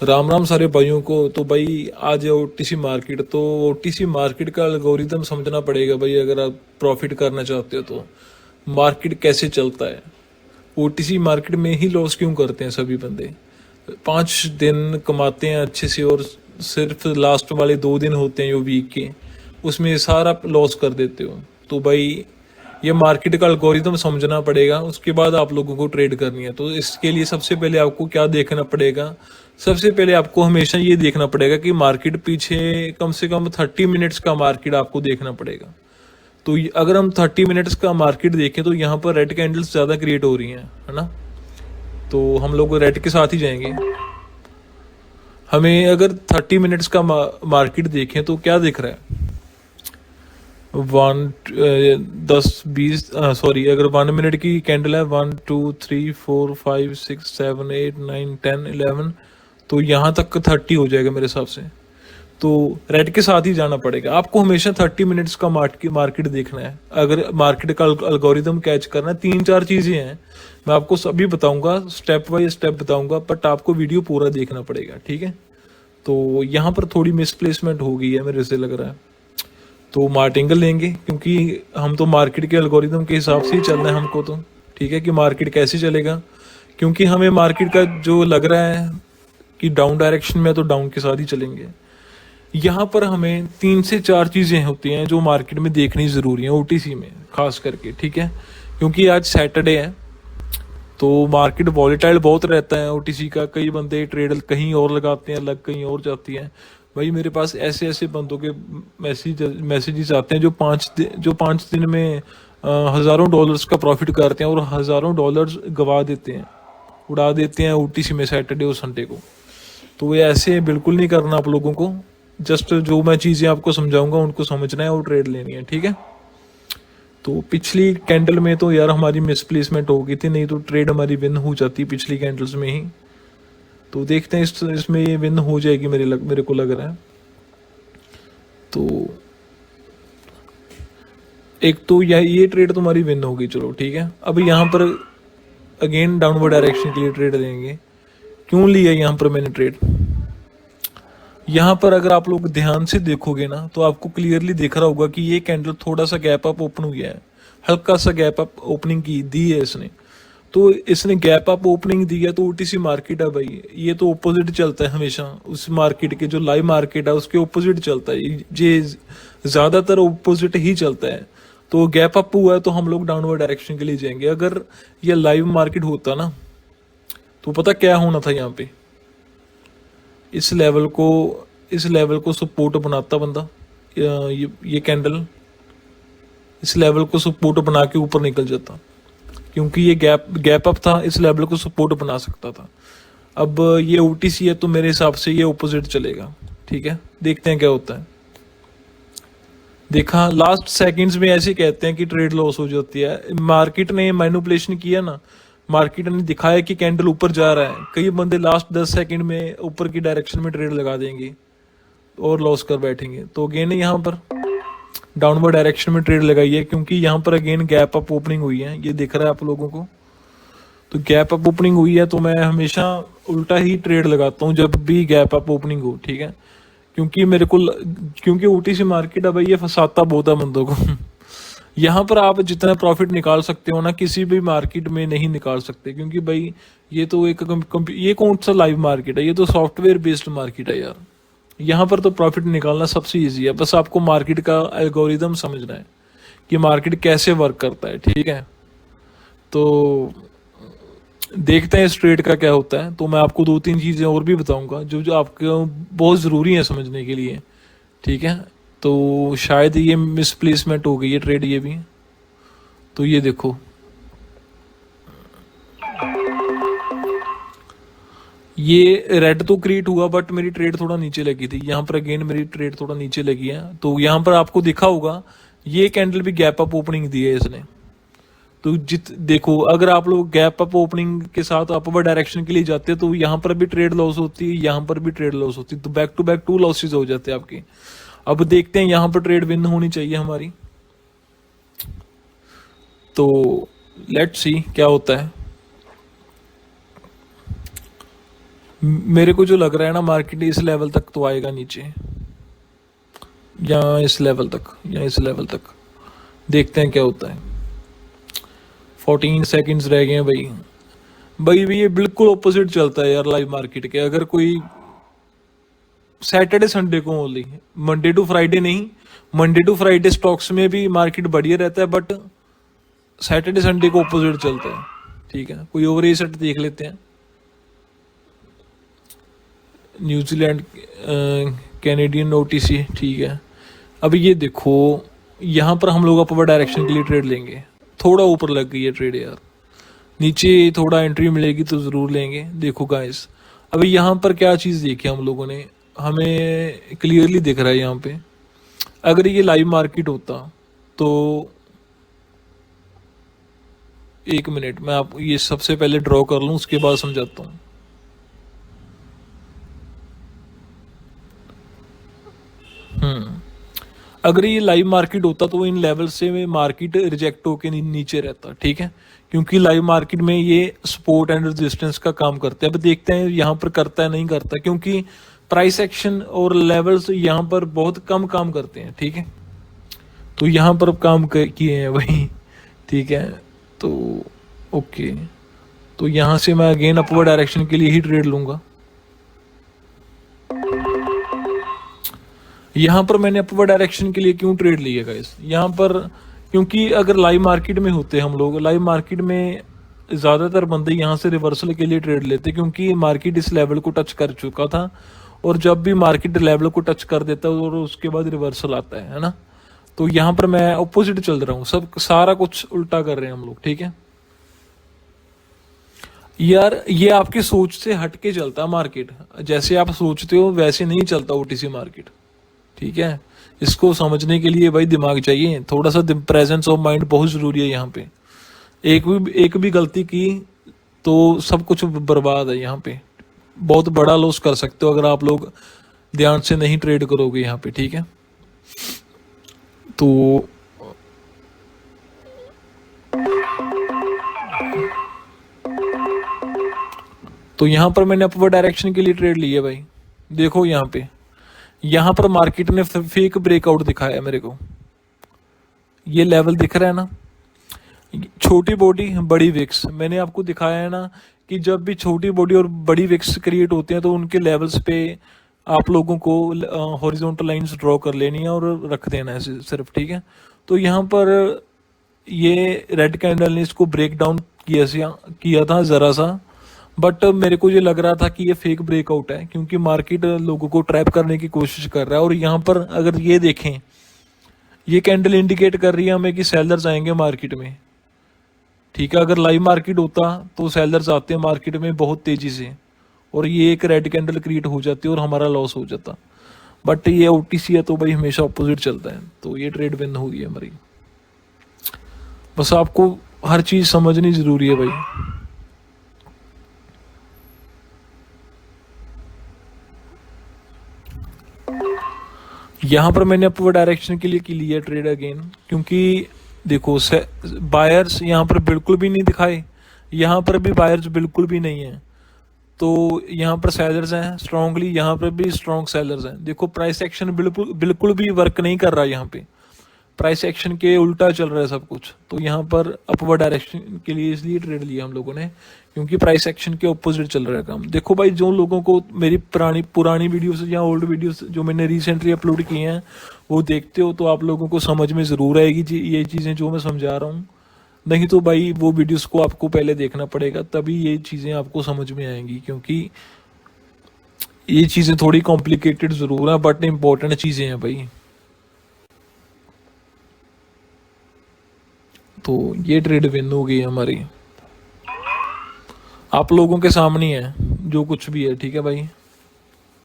राम राम सारे भाइयों को। तो भाई आज है ओटीसी मार्केट। तो ओटीसी मार्केट का एल्गोरिदम समझना पड़ेगा भाई, अगर आप प्रॉफिट करना चाहते हो तो। मार्केट कैसे चलता है, ओटीसी मार्केट में ही लॉस क्यों करते हैं सभी बंदे। 5 दिन कमाते हैं अच्छे से और सिर्फ लास्ट वाले 2 दिन होते हैं जो वीक के, उसमें सारा लॉस कर देते हो। तो भाई ये मार्केट का एल्गोरिदम समझना पड़ेगा, उसके बाद आप लोगों को ट्रेड करनी है। तो इसके लिए सबसे पहले आपको क्या देखना पड़ेगा, सबसे पहले आपको हमेशा ये देखना पड़ेगा कि मार्केट पीछे कम से कम 30 मिनट्स का मार्केट आपको देखना पड़ेगा। तो अगर हम 30 मिनट्स का मार्केट देखें तो यहाँ पर रेड कैंडल्स ज़्यादा क्रिएट हो रही हैं, है ना। तो हम लोग रेड के साथ ही जाएंगे। हमें अगर 30 मिनट्स का मार्केट देखें तो क्या दिख रहा है, 10 20 सॉरी, अगर 1 मिनट की कैंडल है 1 2 3 4 5 6 7 8 9 10 11, तो यहाँ तक 30 हो जाएगा मेरे हिसाब से। तो रेड के साथ ही जाना पड़ेगा आपको, हमेशा 30 मिनट्स का मार्केट देखना है। अगर मार्केट का अल्गोरिदम कैच करना है, 3 4 चीजें हैं, मैं आपको सभी बताऊंगा, स्टेप बाय स्टेप बताऊंगा, बट आपको वीडियो पूरा देखना पड़ेगा, ठीक है। तो यहाँ पर थोड़ी मिसप्लेसमेंट हो गई है मेरे से लग रहा है, तो मार्टिंगल लेंगे क्योंकि हम तो मार्केट के एल्गोरिदम के हिसाब से ही चलना है हमको तो, ठीक है, कि मार्केट कैसे चलेगा। क्योंकि हमें मार्केट का जो लग रहा है कि डाउन डायरेक्शन में, तो डाउन के साथ ही चलेंगे। यहाँ पर हमें 3 से 4 चीजें होती हैं जो मार्केट में देखनी जरूरी है, ओटीसी में खास करके, ठीक है। क्योंकि आज सैटरडे है तो मार्केट वॉलेटाइल बहुत रहता है ओटीसी का। कई बंदे ट्रेड कहीं और लगाते हैं, अलग कहीं और जाती है। भाई मेरे पास ऐसे ऐसे बंदों के मैसेजेस आते हैं जो 5 दिन में हजारों डॉलर्स का प्रॉफिट करते हैं और हजारों डॉलर्स गवा देते हैं, उड़ा देते हैं ओटीसी में सैटरडे और संडे को। तो ये ऐसे बिल्कुल नहीं करना आप लोगों को। जस्ट जो मैं चीज़ें आपको समझाऊंगा उनको समझना है और ट्रेड लेनी है, ठीक है। तो पिछली कैंडल में तो यार हमारी मिसप्लेसमेंट हो गई थी, नहीं तो ट्रेड हमारी विन हो जाती पिछली कैंडल्स में ही। तो देखते हैं इसमें ये विन हो जाएगी, मेरे को लग रहा है। तो एक तो ये ट्रेड तुम्हारी विन होगी, चलो ठीक है। अब यहाँ पर अगेन डाउनवर्ड डायरेक्शन के लिए ट्रेड लेंगे। क्यों लिया यहाँ पर मैंने ट्रेड, यहाँ पर अगर आप लोग ध्यान से देखोगे ना तो आपको क्लियरली दिख रहा होगा कि ये कैंडल थोड़ा सा गैप अप ओपन हुआ है, हल्का सा गैप अप ओपनिंग की दी है इसने। तो इसने गैप अप ओपनिंग दी है तो ओटीसी मार्केट है भाई, ये तो ऑपोजिट चलता है हमेशा। उस मार्केट के जो लाइव मार्केट है उसके ऑपोजिट चलता है ये, ज्यादातर ऑपोजिट ही चलता है। तो गैप अप हुआ है तो हम लोग डाउनवर्ड डायरेक्शन के लिए जाएंगे। अगर ये लाइव मार्केट होता ना तो पता क्या होना था, यहाँ पे इस लेवल को सपोर्ट बनाता बंदा, ये कैंडल इस लेवल को सपोर्ट बना के ऊपर निकल जाता, क्योंकि ये गैप अप था, इस लेवल को सपोर्ट बना सकता था। अब ये ओटीसी है तो मेरे हिसाब से ये ऑपोजिट चलेगा, ठीक है। देखते हैं क्या होता है। देखा लास्ट सेकंड्स में ऐसे कहते हैं कि ट्रेड लॉस हो जाती है। मार्केट ने मैनिपुलेशन किया ना, मार्केट ने दिखाया कि कैंडल ऊपर जा रहा है, कई बंदे लास्ट 10 सेकंड में ऊपर की डायरेक्शन में ट्रेड लगा देंगे और लॉस कर बैठेंगे। तो अगेन यहाँ पर डाउनवर्ड डायरेक्शन में ट्रेड लगाई है, क्योंकि यहाँ पर अगेन गैप अप ओपनिंग हुई है, ये दिख रहा है आप लोगों को। तो गैप अप ओपनिंग हुई है तो मैं हमेशा उल्टा ही ट्रेड लगाता हूँ जब भी गैप अप ओपनिंग हो, ठीक है। क्योंकि ओटीसी मार्केट है भाई, ये फंसाता बहुत है बंदों को। यहाँ पर आप जितना प्रॉफिट निकाल सकते हो ना, किसी भी मार्केट में नहीं निकाल सकते, क्योंकि भाई ये तो ये कौन सा लाइव मार्केट है, ये तो सॉफ्टवेयर बेस्ड मार्केट है यार। यहाँ पर तो प्रॉफिट निकालना सबसे ईजी है, बस आपको मार्केट का एल्गोरिदम समझना है कि मार्केट कैसे वर्क करता है, ठीक है। तो देखते हैं इस ट्रेड का क्या होता है। तो मैं आपको 2 3 चीज़ें और भी बताऊंगा जो आपको बहुत ज़रूरी है समझने के लिए, ठीक है। तो शायद ये मिसप्लेसमेंट हो गई है ट्रेड ये भी। तो ये देखो, ये रेड तो क्रिएट हुआ बट मेरी ट्रेड थोड़ा नीचे लगी थी, यहाँ पर अगेन मेरी ट्रेड थोड़ा नीचे लगी है। तो यहाँ पर आपको दिखा होगा ये कैंडल भी गैप अप ओपनिंग दी है इसने। तो देखो, अगर आप लोग गैप अप ओपनिंग के साथ अपवर्ड डायरेक्शन के लिए जाते हैं तो यहाँ पर भी ट्रेड लॉस होती है, यहाँ पर भी ट्रेड लॉस होती है, तो बैक टू बैक 2 लॉसेज हो जाते हैं आपके। अब देखते हैं यहाँ पर ट्रेड विन होनी चाहिए हमारी, तो लेट्स सी क्या होता है। मेरे को जो लग रहा है ना, मार्केट इस लेवल तक तो आएगा नीचे, या इस लेवल तक, या इस लेवल तक। देखते हैं क्या होता है। 14 सेकंड्स रह गए हैं भाई। भाई ये बिल्कुल ऑपोजिट चलता है यार लाइव मार्केट के। अगर कोई सैटरडे संडे को ओनली, मंडे टू फ्राइडे नहीं, मंडे टू फ्राइडे स्टॉक्स में भी मार्केट बढ़िया रहता है, बट सैटरडे संडे को ऑपोजिट चलता है। ठीक है, कोई ओवर सेट देख लेते हैं। न्यूजीलैंड कैनेडियन ओटीसी, ठीक है। अब ये देखो, यहाँ पर हम लोग अपवर डायरेक्शन के लिए ट्रेड लेंगे। थोड़ा ऊपर लग गई है ट्रेड यार, नीचे थोड़ा एंट्री मिलेगी तो ज़रूर लेंगे। देखो गाइस, अभी यहाँ पर क्या चीज़ देखी हम लोगों ने, हमें क्लियरली दिख रहा है यहाँ पे, अगर ये लाइव मार्केट होता तो, एक मिनट मैं आप ये सबसे पहले ड्रॉ कर लूँ, उसके बाद समझाता हूँ। अगर ये लाइव मार्केट होता तो इन लेवल से मार्केट रिजेक्ट होके नीचे रहता। ठीक है, क्योंकि लाइव मार्केट में ये सपोर्ट एंड रेजिस्टेंस का काम करते हैं। अब देखते हैं यहाँ पर करता है नहीं करता, क्योंकि प्राइस एक्शन और लेवल्स यहाँ पर बहुत कम काम करते हैं। ठीक है, तो यहाँ पर काम किए हैं वही। ठीक है, तो ओके, तो यहाँ से मैं अगेन अपवर्ड डायरेक्शन के लिए ही ट्रेड लूंगा। यहाँ पर मैंने अपवर्ड डायरेक्शन के लिए क्यों ट्रेड लिया गाइस, यहाँ पर क्योंकि अगर लाइव मार्केट में होते हम लोग, लाइव मार्केट में ज़्यादातर बंदे यहाँ से रिवर्सल के लिए ट्रेड लेते, क्योंकि मार्केट इस लेवल को टच कर चुका था, और जब भी मार्केट लेवल को टच कर देता है और उसके बाद रिवर्सल आता है ना। तो यहाँ पर मैं ऑपोजिट चल रहा हूँ, सब सारा कुछ उल्टा कर रहे हैं हम लोग। ठीक है यार, ये आपकी सोच से हट के चलता है मार्केट, जैसे आप सोचते हो वैसे नहीं चलता ओटीसी मार्केट। ठीक है, इसको समझने के लिए भाई दिमाग चाहिए, थोड़ा सा प्रेजेंस ऑफ माइंड बहुत जरूरी है यहाँ पे। एक भी गलती की तो सब कुछ बर्बाद है यहाँ पे, बहुत बड़ा लॉस कर सकते हो अगर आप लोग ध्यान से नहीं ट्रेड करोगे यहाँ पे। ठीक है, तो यहाँ पर मैंने अपवर्ड डायरेक्शन के लिए ट्रेड ली है भाई। देखो यहाँ पर मार्केट ने फेक ब्रेकआउट दिखाया है मेरे को, ये लेवल दिख रहा है ना, छोटी बॉडी बड़ी विक्स। मैंने आपको दिखाया है ना कि जब भी छोटी बॉडी और बड़ी विक्स क्रिएट होते हैं तो उनके लेवल्स पे आप लोगों को हॉरिजॉन्टल लाइंस ड्रॉ कर लेनी है और रख देना है सिर्फ। ठीक है, तो यहाँ पर ये रेड कैंडल ने इसको ब्रेक डाउन किया था ज़रा सा, बट मेरे को ये लग रहा था कि ये फेक ब्रेकआउट है, क्योंकि मार्केट लोगों को ट्रैप करने की कोशिश कर रहा है। और यहाँ पर अगर ये देखें, ये कैंडल इंडिकेट कर रही है हमें कि सेलर्स आएंगे मार्केट में। ठीक है, अगर लाइव मार्केट होता तो सेलर्स आते हैं मार्केट में बहुत तेजी से, और ये एक रेड कैंडल क्रिएट हो जाती है और हमारा लॉस हो जाता। बट ये ओटीसी है तो भाई हमेशा अपोजिट चलता है, तो ये ट्रेड विन हो गई हमारी। बस आपको हर चीज समझनी जरूरी है भाई। यहाँ पर मैंने अपवर्ड डायरेक्शन के लिए की लिया ट्रेड अगेन, क्योंकि देखो बायर्स यहाँ पर बिल्कुल भी नहीं दिखाए, यहाँ पर भी बायर्स बिल्कुल भी नहीं है, तो यहाँ पर सेलर्स हैं स्ट्रांगली, यहाँ पर भी स्ट्रॉन्ग सेलर्स हैं। देखो प्राइस एक्शन बिल्कुल भी वर्क नहीं कर रहा है, यहाँ पे प्राइस एक्शन के उल्टा चल रहा है सब कुछ। तो यहाँ पर अपवर्ड डायरेक्शन के लिए इसलिए ट्रेड लिया हम लोगों ने, क्योंकि प्राइस एक्शन के ऑपोजिट चल रहा है काम। देखो भाई, जो लोगों को मेरी पुरानी वीडियोस या ओल्ड वीडियोस जो मैंने रिसेंटली अपलोड किए हैं वो देखते हो, तो आप लोगों को समझ में ज़रूर आएगी ये चीज़ें जो मैं समझा रहा हूँ। नहीं तो भाई वो वीडियोस को आपको पहले देखना पड़ेगा, तभी ये चीज़ें आपको समझ में आएंगी, क्योंकि ये चीज़ें थोड़ी कॉम्प्लिकेटेड ज़रूर है बट इम्पोर्टेंट चीज़ें हैं भाई। तो ये ट्रेड विन हो गई हमारी, आप लोगों के सामने है जो कुछ भी है। ठीक है भाई।